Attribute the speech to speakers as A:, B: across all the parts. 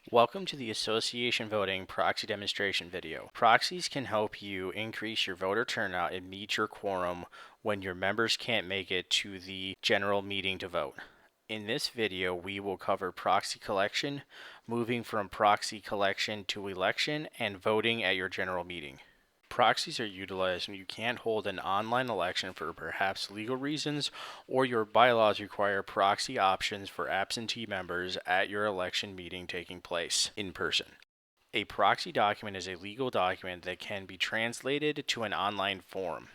A: Welcome to the Association Voting proxy demonstration video. Proxies can help you increase your voter turnout and meet your quorum when your members can't make it to the general meeting to vote. In this video, we will cover proxy collection, moving from proxy collection to election, and voting at your general meeting. Proxies are utilized when you can't hold an online election for perhaps legal reasons, or your bylaws require proxy options for absentee members at your election meeting taking place in person. A proxy document is a legal document that can be translated to an online form.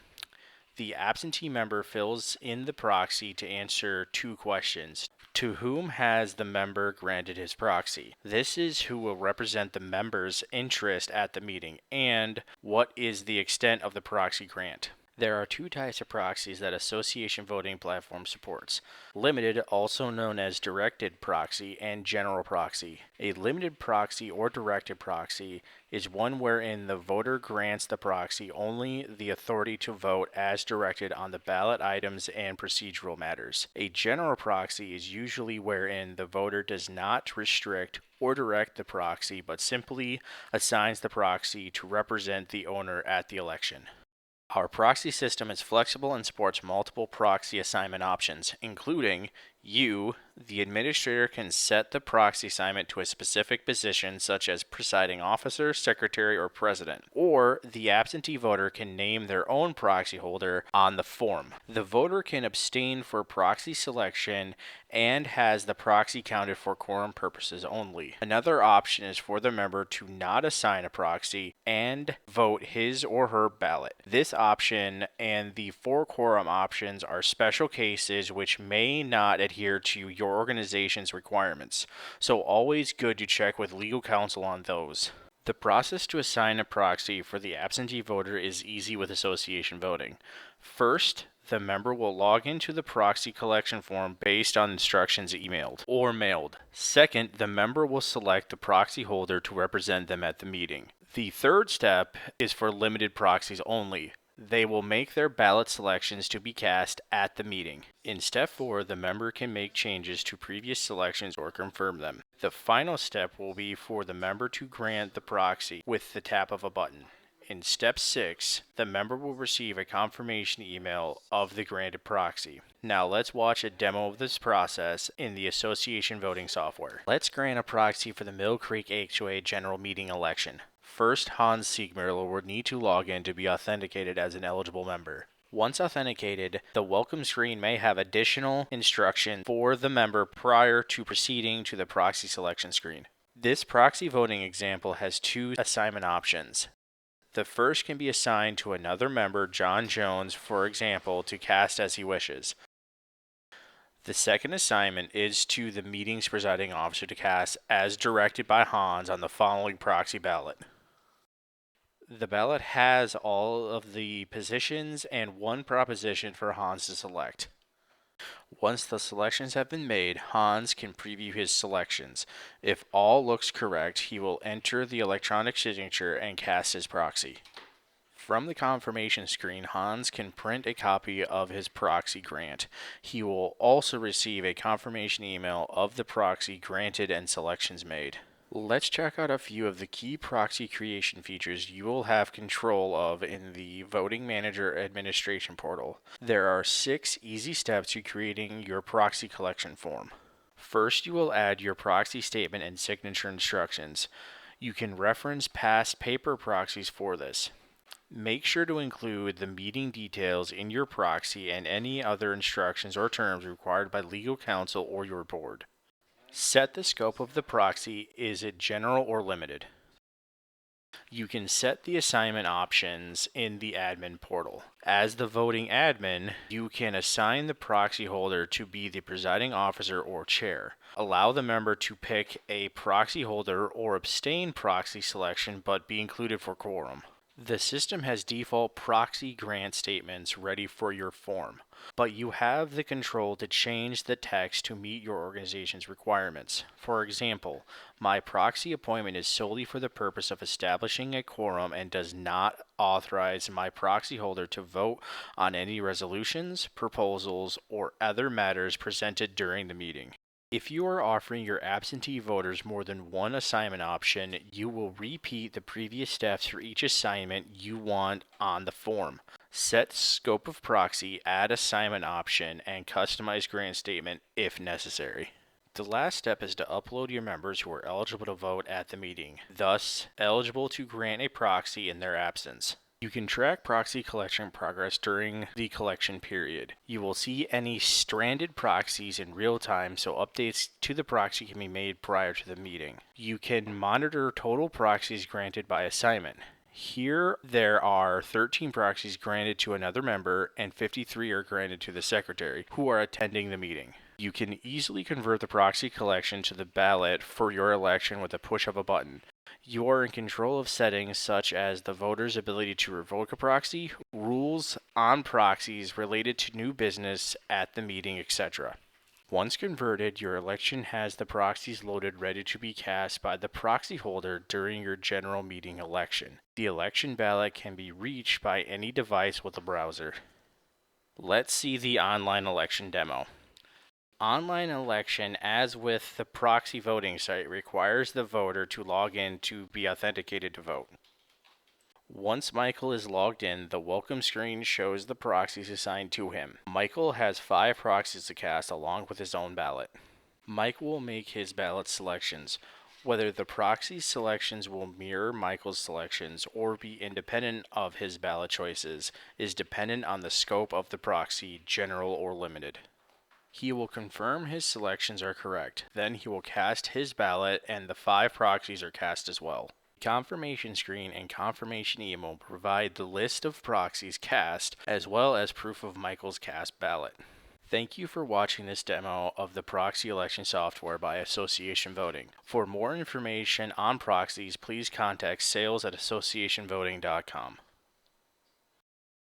A: The absentee member fills in the proxy to answer two questions. To whom has the member granted his proxy? This is who will represent the member's interest at the meeting, and what is the extent of the proxy grant? There are two types of proxies that Association Voting platform supports: limited, also known as directed proxy, and general proxy. A limited proxy or directed proxy is one wherein the voter grants the proxy only the authority to vote as directed on the ballot items and procedural matters. A general proxy is usually wherein the voter does not restrict or direct the proxy, but simply assigns the proxy to represent the owner at the election. Our proxy system is flexible and supports multiple proxy assignment options, including you, the administrator, can set the proxy assignment to a specific position such as presiding officer, secretary, or president, or the absentee voter can name their own proxy holder on the form. The voter can abstain for proxy selection and has the proxy counted for quorum purposes only. Another option is for the member to not assign a proxy and vote his or her ballot. This option and the for quorum options are special cases which may not adhere to your organization's requirements, so always good to check with legal counsel on those. The process to assign a proxy for the absentee voter is easy with Association Voting. First, the member will log into the proxy collection form based on instructions emailed or mailed. Second, the member will select the proxy holder to represent them at the meeting. The third step is for limited proxies only. They will make their ballot selections to be cast at the meeting. In step 4, the member can make changes to previous selections or confirm them. The final step will be for the member to grant the proxy with the tap of a button. In step 6, the member will receive a confirmation email of the granted proxy. Now let's watch a demo of this process in the Association Voting software. Let's grant a proxy for the Mill Creek HOA general meeting election. First, Hans Siegmüller will need to log in to be authenticated as an eligible member. Once authenticated, the welcome screen may have additional instructions for the member prior to proceeding to the proxy selection screen. This proxy voting example has two assignment options. The first can be assigned to another member, John Jones, for example, to cast as he wishes. The second assignment is to the meeting's presiding officer to cast as directed by Hans on the following proxy ballot. The ballot has all of the positions and one proposition for Hans to select. Once the selections have been made, Hans can preview his selections. If all looks correct, he will enter the electronic signature and cast his proxy. From the confirmation screen, Hans can print a copy of his proxy grant. He will also receive a confirmation email of the proxy granted and selections made. Let's check out a few of the key proxy creation features you will have control of in the Voting Manager Administration portal. There are 6 easy steps to creating your proxy collection form. First, you will add your proxy statement and signature instructions. You can reference past paper proxies for this. Make sure to include the meeting details in your proxy and any other instructions or terms required by legal counsel or your board. Set the scope of the proxy. Is it general or limited? You can set the assignment options in the admin portal. As the voting admin, you can assign the proxy holder to be the presiding officer or chair. Allow the member to pick a proxy holder or abstain proxy selection but be included for quorum. The system has default proxy grant statements ready for your form, but you have the control to change the text to meet your organization's requirements. For example, my proxy appointment is solely for the purpose of establishing a quorum and does not authorize my proxy holder to vote on any resolutions, proposals, or other matters presented during the meeting. If you are offering your absentee voters more than one assignment option, you will repeat the previous steps for each assignment you want on the form. Set scope of proxy, add assignment option, and customize grant statement if necessary. The last step is to upload your members who are eligible to vote at the meeting, thus eligible to grant a proxy in their absence. You can track proxy collection progress during the collection period. You will see any stranded proxies in real time, so updates to the proxy can be made prior to the meeting. You can monitor total proxies granted by assignment. Here, there are 13 proxies granted to another member and 53 are granted to the secretary, who are attending the meeting. You can easily convert the proxy collection to the ballot for your election with a push of a button. You are in control of settings such as the voter's ability to revoke a proxy, rules on proxies related to new business at the meeting, etc. Once converted, your election has the proxies loaded ready to be cast by the proxy holder during your general meeting election. The election ballot can be reached by any device with a browser. Let's see the online election demo. Online election, as with the proxy voting site, requires the voter to log in to be authenticated to vote. Once Michael is logged in, the welcome screen shows the proxies assigned to him. Michael has 5 proxies to cast along with his own ballot. Michael will make his ballot selections. Whether the proxy selections will mirror Michael's selections or be independent of his ballot choices is dependent on the scope of the proxy, general or limited. He will confirm his selections are correct. Then he will cast his ballot and the 5 proxies are cast as well. The confirmation screen and confirmation email provide the list of proxies cast as well as proof of Michael's cast ballot. Thank you for watching this demo of the Proxy Election software by AssociationVoting. For more information on proxies, please contact sales@AssociationVoting.com.